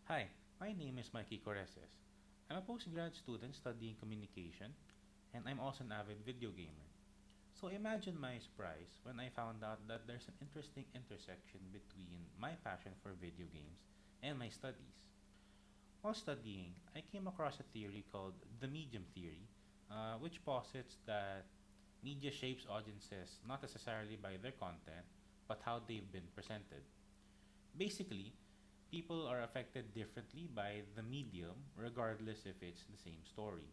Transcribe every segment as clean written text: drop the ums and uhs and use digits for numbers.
Hi, my name is Mikey Coreses. I'm a postgrad student studying communication, and I'm also an avid video gamer. So imagine my surprise when I found out that there's an interesting intersection between my passion for video games and my studies. While studying, I came across a theory called the medium theory, which posits that media shapes audiences not necessarily by their content, but how they've been presented. Basically, people are affected differently by the medium, regardless if it's the same story.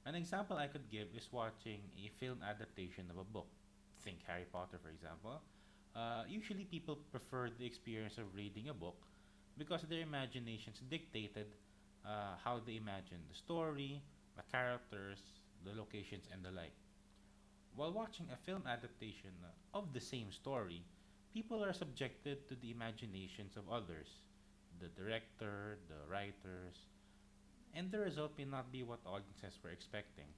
An example I could give is watching a film adaptation of a book. Think Harry Potter, for example. Usually, people prefer the experience of reading a book because their imaginations dictated how they imagine the story, the characters, the locations, and the like. While watching a film adaptation of the same story, people are subjected to the imaginations of others, the director, the writers, and the result may not be what audiences were expecting.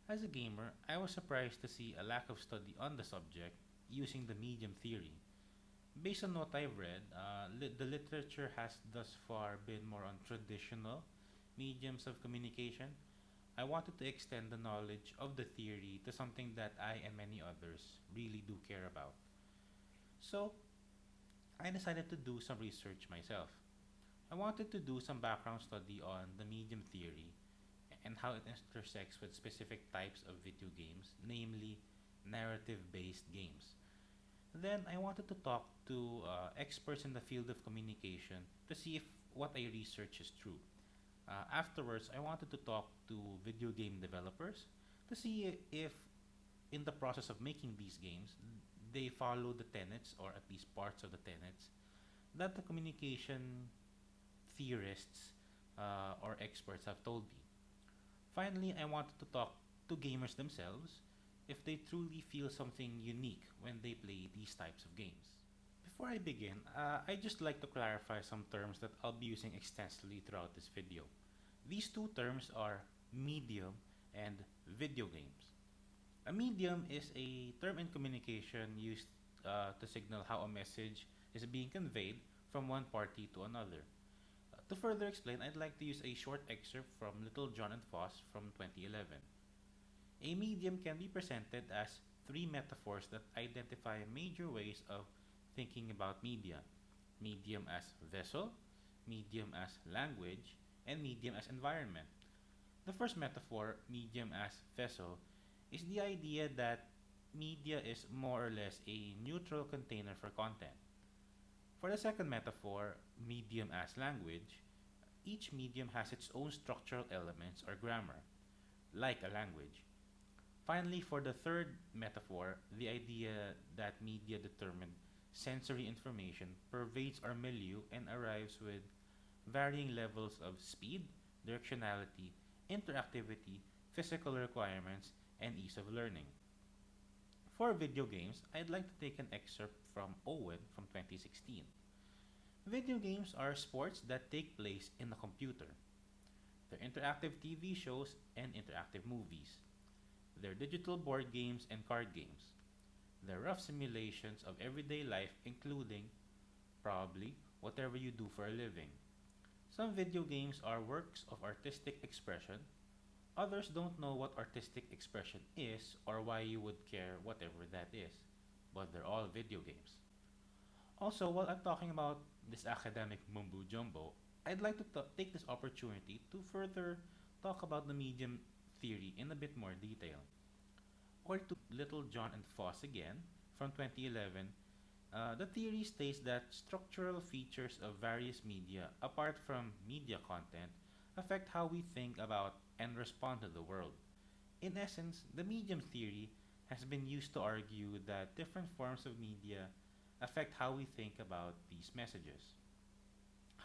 As a gamer, I was surprised to see a lack of study on the subject using the medium theory. Based on what I've read, the literature has thus far been more on traditional mediums of communication. I wanted to extend the knowledge of the theory to something that I and many others really do care about. So, I decided to do some research myself. I wanted to do some background study on the medium theory and how it intersects with specific types of video games, namely narrative based games. Then I wanted to talk to experts in the field of communication to see if what I research is true. Afterwards, I wanted to talk to video game developers to see if, in the process of making these games, they follow the tenets, or at least parts of the tenets, that the communication theorists or experts have told me. Finally, I wanted to talk to gamers themselves if they truly feel something unique when they play these types of games. Before I begin, I'd just like to clarify some terms that I'll be using extensively throughout this video. These two terms are medium and video games. A medium is a term in communication used to signal how a message is being conveyed from one party to another. To further explain, I'd like to use a short excerpt from Little John and Foss from 2011. A medium can be presented as three metaphors that identify major ways of thinking about media: medium as vessel, medium as language, and medium as environment. The first metaphor, medium as vessel, is the idea that media is more or less a neutral container for content. For the second metaphor, medium as language, each medium has its own structural elements or grammar, like a language. Finally, for the third metaphor, the idea that media determined sensory information pervades our milieu and arrives with varying levels of speed, directionality, interactivity, physical requirements, and ease of learning. For video games, I'd like to take an excerpt from Owen from 2016. Video games are sports that take place in a computer. They're interactive TV shows and interactive movies. They're digital board games and card games. They're rough simulations of everyday life, including, probably, whatever you do for a living. Some video games are works of artistic expression. Others don't know what artistic expression is or why you would care whatever that is, but they're all video games. Also, while I'm talking about this academic mumbo jumbo, I'd like to take this opportunity to further talk about the medium theory in a bit more detail. According to Little John and Foss again, from 2011, the theory states that structural features of various media, apart from media content, affect how we think about and respond to the world. In essence, the medium theory has been used to argue that different forms of media affect how we think about these messages.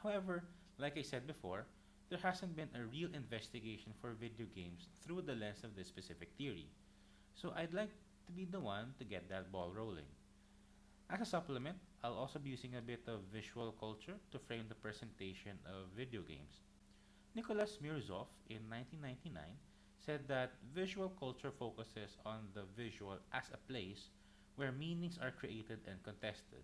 However, like I said before, there hasn't been a real investigation for video games through the lens of this specific theory. So I'd like to be the one to get that ball rolling. As a supplement, I'll also be using a bit of visual culture to frame the presentation of video games. Nicholas Mirzov in 1999 said that visual culture focuses on the visual as a place where meanings are created and contested.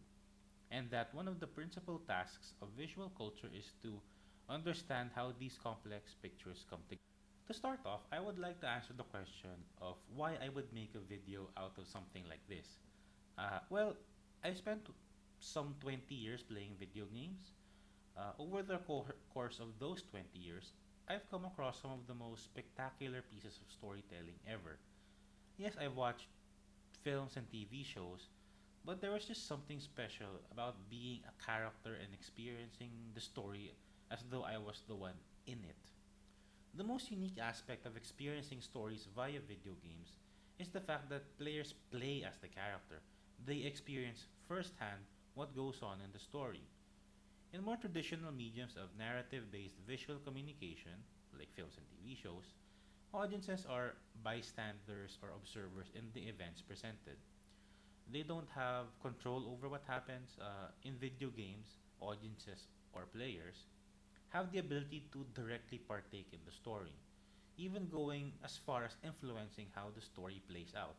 and that one of the principal tasks of visual culture is to understand how these complex pictures come together. To start off, I would like to answer the question of why I would make a video out of something like this. Well, I spent some 20 years playing video games. Over the course of those 20 years, I've come across some of the most spectacular pieces of storytelling ever. Yes, I've watched films and TV shows, but there was just something special about being a character and experiencing the story as though I was the one in it. The most unique aspect of experiencing stories via video games is the fact that players play as the character. They experience firsthand what goes on in the story. In more traditional mediums of narrative based visual communication, like films and TV shows, audiences are bystanders or observers in the events presented. They don't have control over what happens in video games. Audiences or players have the ability to directly partake in the story, even going as far as influencing how the story plays out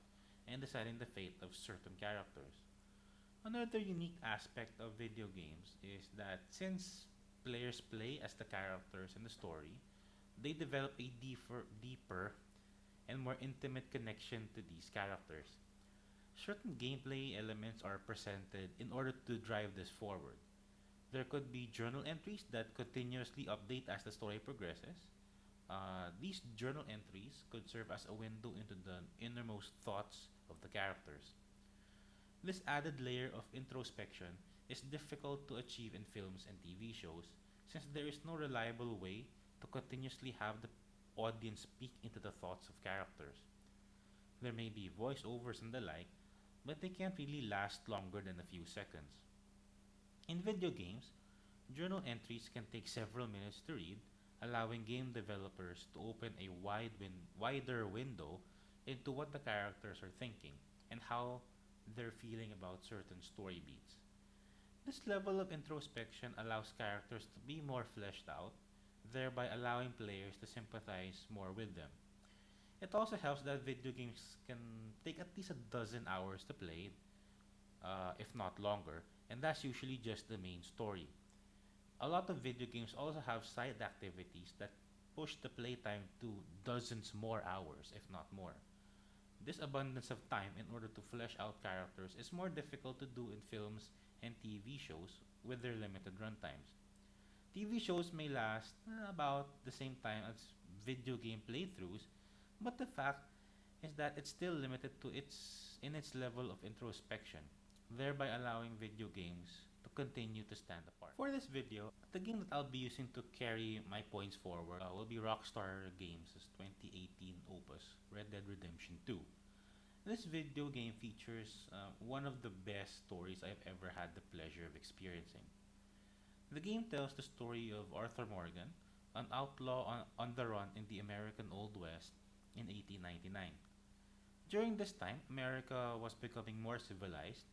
and deciding the fate of certain characters. Another unique aspect of video games is that since players play as the characters in the story, they develop a deeper and more intimate connection to these characters. Certain gameplay elements are presented in order to drive this forward. There could be journal entries that continuously update as the story progresses. These journal entries could serve as a window into the innermost thoughts of the characters. This added layer of introspection is difficult to achieve in films and TV shows since there is no reliable way to continuously have the audience peek into the thoughts of characters. There may be voiceovers and the like, but they can't really last longer than a few seconds. In video games, journal entries can take several minutes to read, allowing game developers to open a wider window into what the characters are thinking and how they're feeling about certain story beats. This level of introspection allows characters to be more fleshed out, thereby allowing players to sympathize more with them. It also helps that video games can take at least a dozen hours to play, if not longer, and that's usually just the main story. A lot of video games also have side activities that push the playtime to dozens more hours, if not more. This abundance of time in order to flesh out characters is more difficult to do in films and TV shows with their limited runtimes. TV shows may last about the same time as video game playthroughs, but the fact is that it's still limited to its level of introspection, thereby allowing video games to continue to stand apart. For this video, the game that I'll be using to carry my points forward will be Rockstar Games' 2018 opus, Red Dead Redemption 2. This video game features one of the best stories I've ever had the pleasure of experiencing. The game tells the story of Arthur Morgan, an outlaw on the run in the American Old West in 1899. During this time, America was becoming more civilized.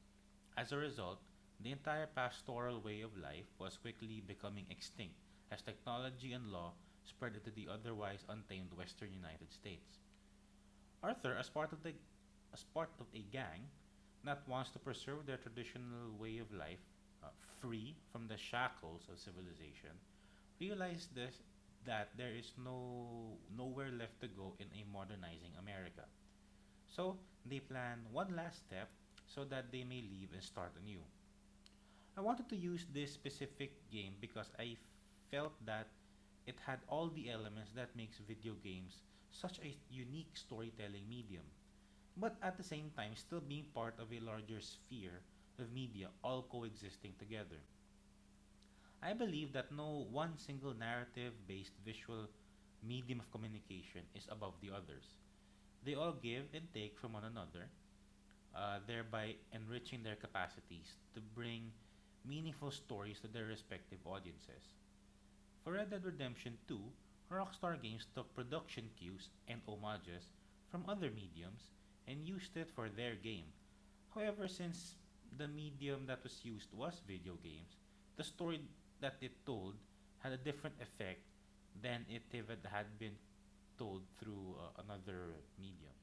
As a result, the entire pastoral way of life was quickly becoming extinct as technology and law spread into the otherwise untamed western United States. Arthur, as part of a gang that wants to preserve their traditional way of life, free from the shackles of civilization, realized that there is nowhere left to go in a modernizing America. So they plan one last step so that they may leave and start anew. I wanted to use this specific game because I felt that it had all the elements that makes video games such a unique storytelling medium, but at the same time still being part of a larger sphere of media all coexisting together. I believe that no one single narrative based visual medium of communication is above the others. They all give and take from one another, thereby enriching their capacities to bring meaningful stories to their respective audiences. For Red Dead Redemption 2, Rockstar Games took production cues and homages from other mediums and used it for their game. However, since the medium that was used was video games, the story that it told had a different effect than if it had been told through another medium.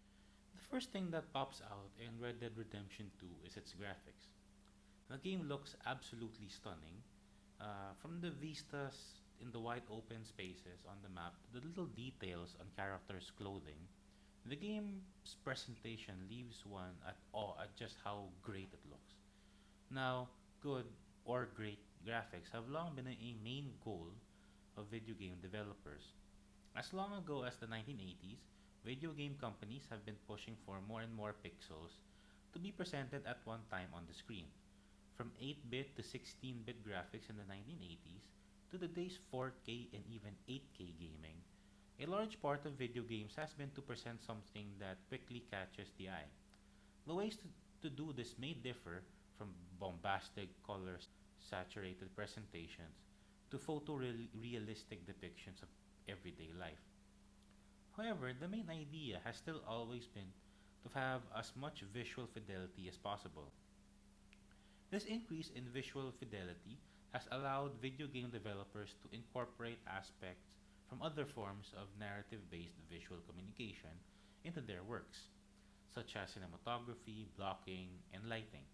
The first thing that pops out in Red Dead Redemption 2 is its graphics. The game looks absolutely stunning. From the vistas in the wide open spaces on the map to the little details on characters' clothing, the game's presentation leaves one at awe at just how great it looks. Now, good or great graphics have long been a main goal of video game developers. As long ago as the 1980s, video game companies have been pushing for more and more pixels to be presented at one time on the screen. From 8-bit to 16-bit graphics in the 1980s to today's 4K and even 8K gaming, a large part of video games has been to present something that quickly catches the eye. The ways to do this may differ, from bombastic, color saturated presentations to photorealistic depictions of everyday life. However, the main idea has still always been to have as much visual fidelity as possible. This increase in visual fidelity has allowed video game developers to incorporate aspects from other forms of narrative based visual communication into their works, such as cinematography, blocking, and lighting.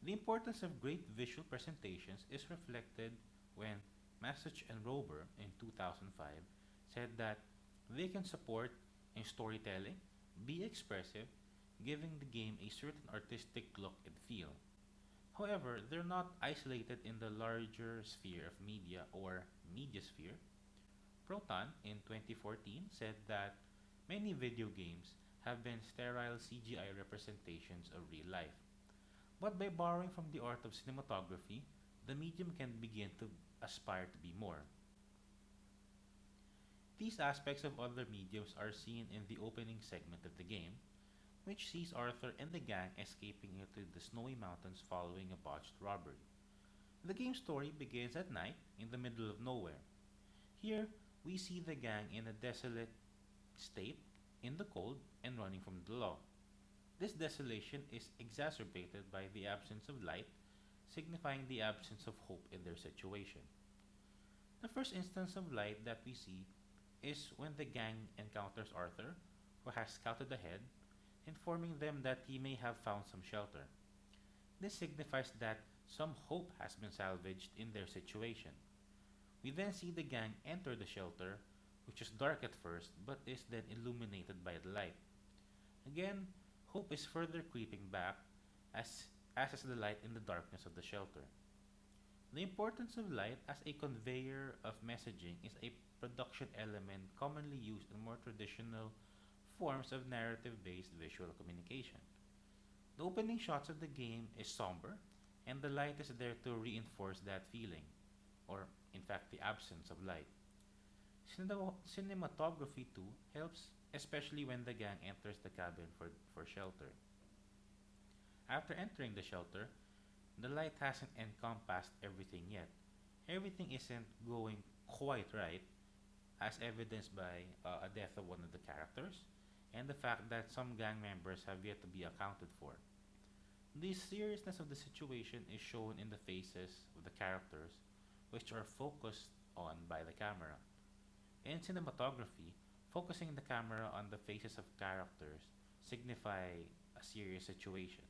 The importance of great visual presentations is reflected when Message and Rober in 2005 said that they can support in storytelling, be expressive, giving the game a certain artistic look and feel. However, they're not isolated in the larger sphere of media or mediasphere. Proton in 2014 said that many video games have been sterile CGI representations of real life. But by borrowing from the art of cinematography, the medium can begin to aspire to be more. These aspects of other mediums are seen in the opening segment of the game, which sees Arthur and the gang escaping into the snowy mountains following a botched robbery. The game's story begins at night in the middle of nowhere. Here, we see the gang in a desolate state, in the cold, and running from the law. This desolation is exacerbated by the absence of light, signifying the absence of hope in their situation. The first instance of light that we see is when the gang encounters Arthur, who has scouted ahead, informing them that he may have found some shelter. This signifies that some hope has been salvaged in their situation. We then see the gang enter the shelter, which is dark at first but is then illuminated by the light. Again, hope is further creeping back as is the light in the darkness of the shelter. The importance of light as a conveyor of messaging is a production element commonly used in more traditional forms of narrative based visual communication. The opening shots of the game is somber, and the light is there to reinforce that feeling, or in fact, the absence of light. Cinematography too helps, especially when the gang enters the cabin for shelter. After entering the shelter, the light hasn't encompassed everything yet. Everything isn't going quite right, as evidenced by a death of one of the characters, and the fact that some gang members have yet to be accounted for. The seriousness of the situation is shown in the faces of the characters, which are focused on by the camera. In cinematography, focusing the camera on the faces of characters signify a serious situation.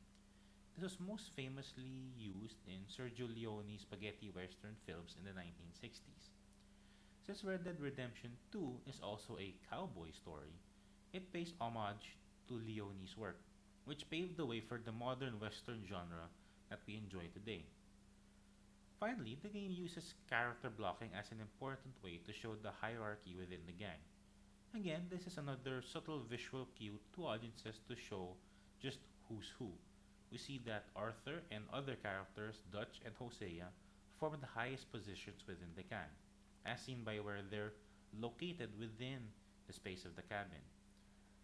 This was most famously used in Sergio Leone's spaghetti western films in the 1960s. Since Red Dead Redemption 2 is also a cowboy story, it pays homage to Leone's work, which paved the way for the modern western genre that we enjoy today. Finally, the game uses character blocking as an important way to show the hierarchy within the gang. Again, this is another subtle visual cue to audiences to show just who's who. We see that Arthur and other characters, Dutch and Hosea, form the highest positions within the gang, as seen by where they're located within the space of the cabin.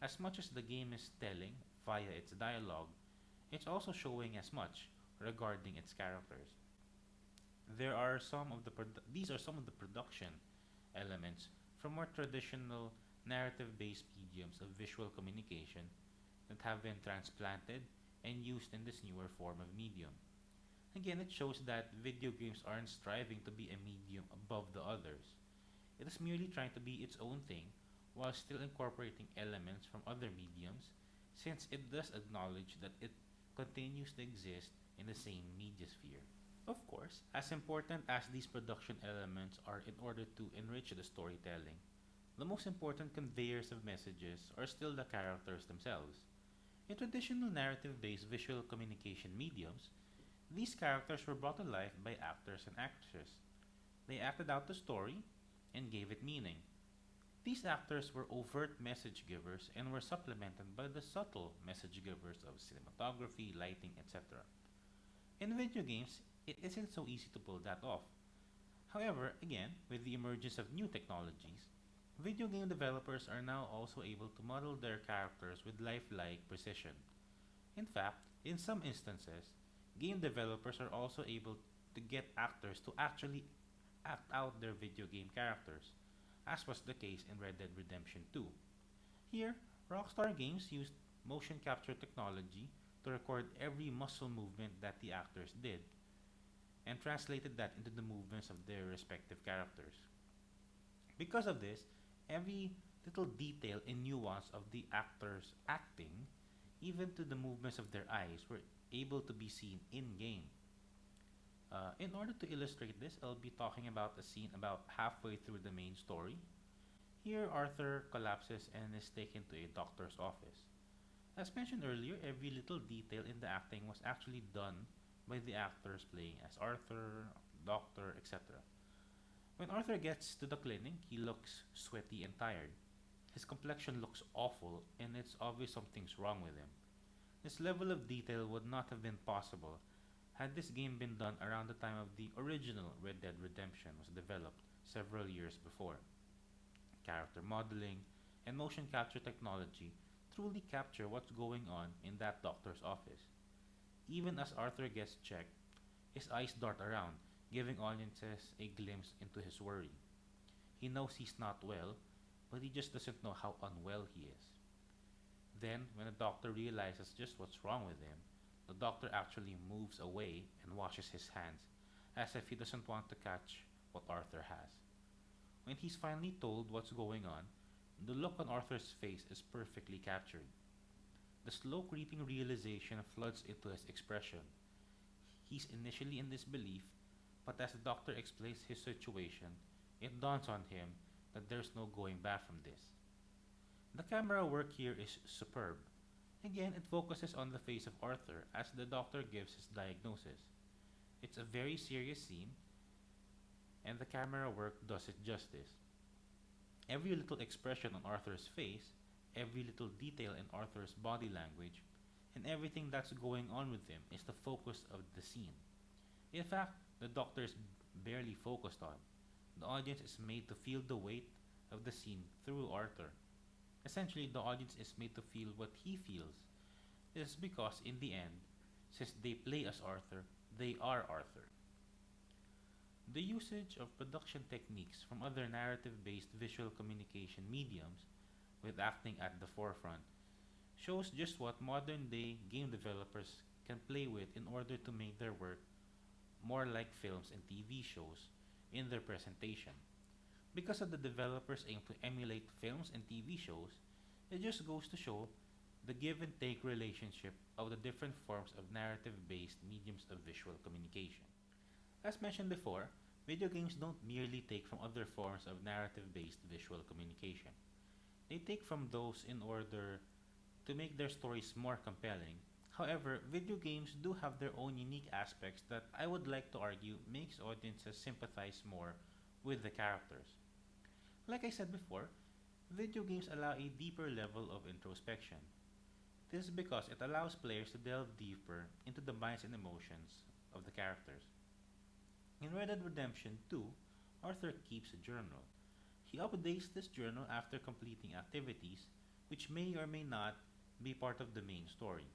As much as the game is telling via its dialogue, it's also showing as much regarding its characters. These are some of the production elements from more traditional narrative-based mediums of visual communication that have been transplanted and used in this newer form of medium. Again, it shows that video games aren't striving to be a medium above the others. It is merely trying to be its own thing while still incorporating elements from other mediums, since it does acknowledge that it continues to exist in the same media sphere. Of course, as important as these production elements are in order to enrich the storytelling, the most important conveyors of messages are still the characters themselves. In traditional narrative based visual communication mediums, these characters were brought to life by actors and actresses. They acted out the story and gave it meaning. These actors were overt message givers and were supplemented by the subtle message givers of cinematography, lighting, etc. In video games, it isn't so easy to pull that off. However, again, with the emergence of new technologies, video game developers are now also able to model their characters with lifelike precision. In fact, in some instances, game developers are also able to get actors to actually act out their video game characters, as was the case in Red Dead Redemption 2. Here, Rockstar Games used motion capture technology to record every muscle movement that the actors did and translated that into the movements of their respective characters. Because of this, every little detail and nuance of the actors acting, even to the movements of their eyes, were able to be seen in game. In order to illustrate this, I'll be talking about a scene about halfway through the main story. Here, Arthur collapses and is taken to a doctor's office. As mentioned earlier, every little detail in the acting was actually done by the actors playing as Arthur, Doctor, etc. When Arthur gets to the clinic, he looks sweaty and tired. His complexion looks awful, and it's obvious something's wrong with him. This level of detail would not have been possible had this game been done around the time of the original Red Dead Redemption was developed several years before. Character modeling and motion capture technology truly capture what's going on in that doctor's office. Even as Arthur gets checked, his eyes dart around, giving audiences a glimpse into his worry. He knows he's not well, but he just doesn't know how unwell he is. Then, when the doctor realizes just what's wrong with him, the doctor actually moves away and washes his hands, as if he doesn't want to catch what Arthur has. When he's finally told what's going on, the look on Arthur's face is perfectly captured. The slow creeping realization floods into his expression. He's initially in disbelief, but as the doctor explains his situation, it dawns on him that there's no going back from this. The camera work here is superb. Again, it focuses on the face of Arthur as the doctor gives his diagnosis. It's a very serious scene, and the camera work does it justice. Every little expression on Arthur's face, every little detail in Arthur's body language, and everything that's going on with him is the focus of the scene. In fact, the doctor is barely focused on. The audience is made to feel the weight of the scene through Arthur. Essentially, the audience is made to feel what he feels. This is because, in the end, since they play as Arthur, they are Arthur. The usage of production techniques from other narrative-based visual communication mediums, with acting at the forefront, shows just what modern-day game developers can play with in order to make their work more like films and TV shows in their presentation. Because of the developers aim to emulate films and TV shows, it just goes to show the give and take relationship of the different forms of narrative-based mediums of visual communication. As mentioned before, video games don't merely take from other forms of narrative-based visual communication. They take from those in order to make their stories more compelling. However, video games do have their own unique aspects that I would like to argue makes audiences sympathize more with the characters. Like I said before, video games allow a deeper level of introspection. This is because it allows players to delve deeper into the minds and emotions of the characters. In Red Dead Redemption 2, Arthur keeps a journal. He updates this journal after completing activities which may or may not be part of the main story.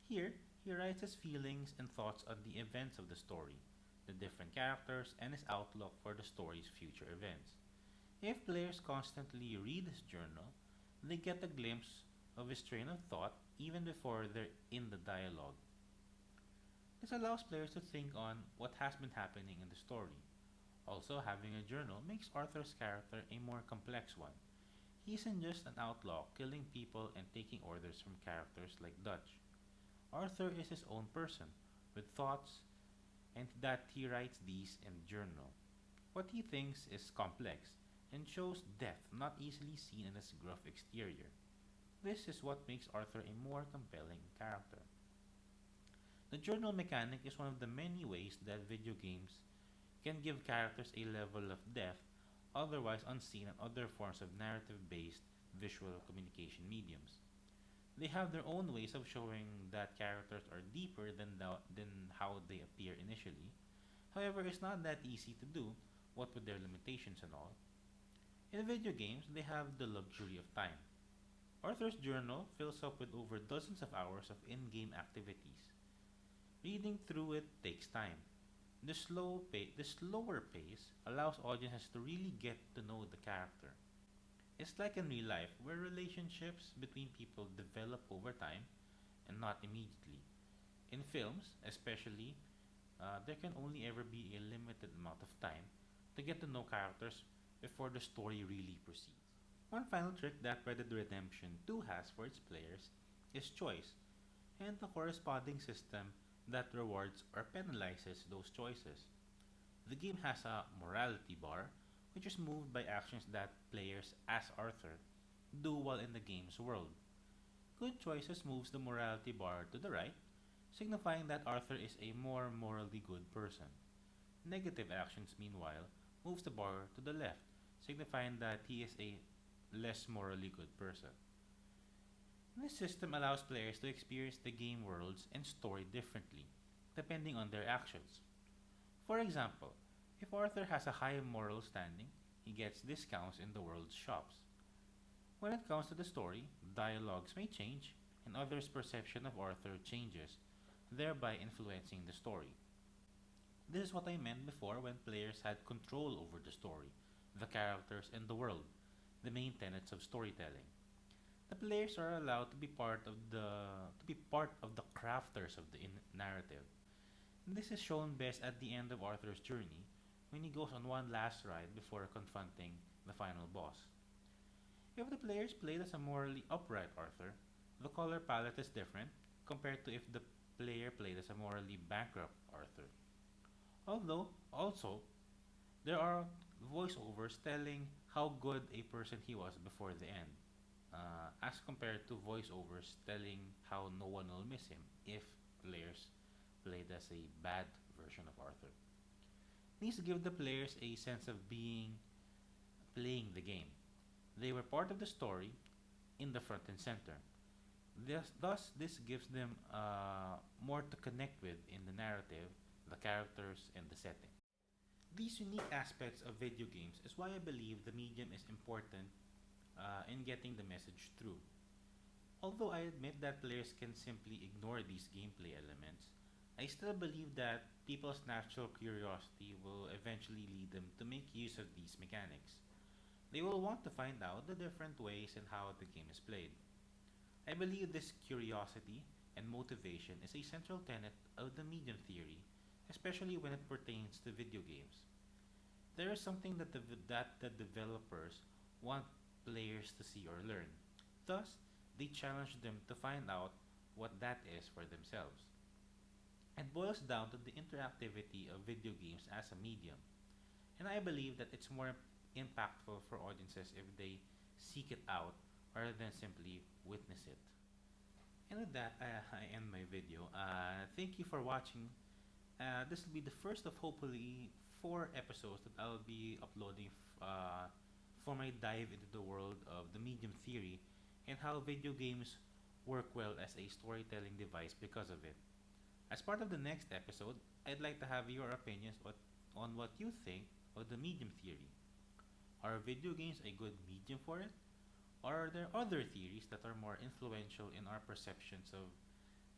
Here, he writes his feelings and thoughts on the events of the story, the different characters, and his outlook for the story's future events. If players constantly read his journal, they get a glimpse of his train of thought even before they're in the dialogue. This allows players to think on what has been happening in the story. Also, having a journal makes Arthur's character a more complex one. He isn't just an outlaw killing people and taking orders from characters like Dutch. Arthur is his own person, with thoughts, and that he writes these in a journal. What he thinks is complex and shows depth not easily seen in his gruff exterior. This is what makes Arthur a more compelling character. The journal mechanic is one of the many ways that video games can give characters a level of depth otherwise unseen in other forms of narrative based visual communication mediums. They have their own ways of showing that characters are deeper than how they appear initially. However, it's not that easy to do, what with their limitations and all. In video games, they have the luxury of time. Arthur's journal fills up with over dozens of hours of in game activities. Reading through it takes time. The slower pace allows audiences to really get to know the character. It's like in real life, where relationships between people develop over time and not immediately. In films, especially, there can only ever be a limited amount of time to get to know characters before the story really proceeds. One final trick that Red Dead Redemption 2 has for its players is choice, and the corresponding system that rewards or penalizes those choices. The game has a morality bar, which is moved by actions that players, as Arthur, do while in the game's world. Good choices moves the morality bar to the right, signifying that Arthur is a more morally good person. Negative actions, meanwhile, moves the bar to the left, signifying that he is a less morally good person. This system allows players to experience the game worlds and story differently, depending on their actions. For example, if Arthur has a high moral standing, he gets discounts in the world's shops. When it comes to the story, dialogues may change, and others' perception of Arthur changes, thereby influencing the story. This is what I meant before when players had control over the story, the characters, and the world, the main tenets of storytelling. The players are allowed to be part of the crafters of the narrative. And this is shown best at the end of Arthur's journey when he goes on one last ride before confronting the final boss. If the players played as a morally upright Arthur, the color palette is different compared to if the player played as a morally bankrupt Arthur. Although, also, there are voiceovers telling how good a person he was before the end, as compared to voiceovers telling how no one will miss him if players played as a bad version of Arthur. These give the players a sense of being playing the game. They were part of the story in the front and center. Thus, this gives them more to connect with in the narrative, the characters, and the setting. These unique aspects of video games is why I believe the medium is important in getting the message through. Although I admit that players can simply ignore these gameplay elements, I still believe that people's natural curiosity will eventually lead them to make use of these mechanics. They will want to find out the different ways and how the game is played. I believe this curiosity and motivation is a central tenet of the medium theory, especially when it pertains to video games. There is something that the developers want players to see or learn. Thus, they challenge them to find out what that is for themselves. It boils down to the interactivity of video games as a medium, and I believe that it's more impactful for audiences if they seek it out rather than simply witness it. And with that, I end my video. Thank you for watching. This will be the first of hopefully 4 episodes that I'll be uploading for my dive into the world of the medium theory and how video games work well as a storytelling device because of it. As part of the next episode, I'd like to have your opinions on what you think of the medium theory. Are video games a good medium for it? Or are there other theories that are more influential in our perceptions of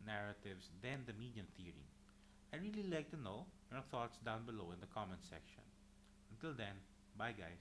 narratives than the medium theory? I'd really like to know your thoughts down below in the comment section. Until then, bye guys.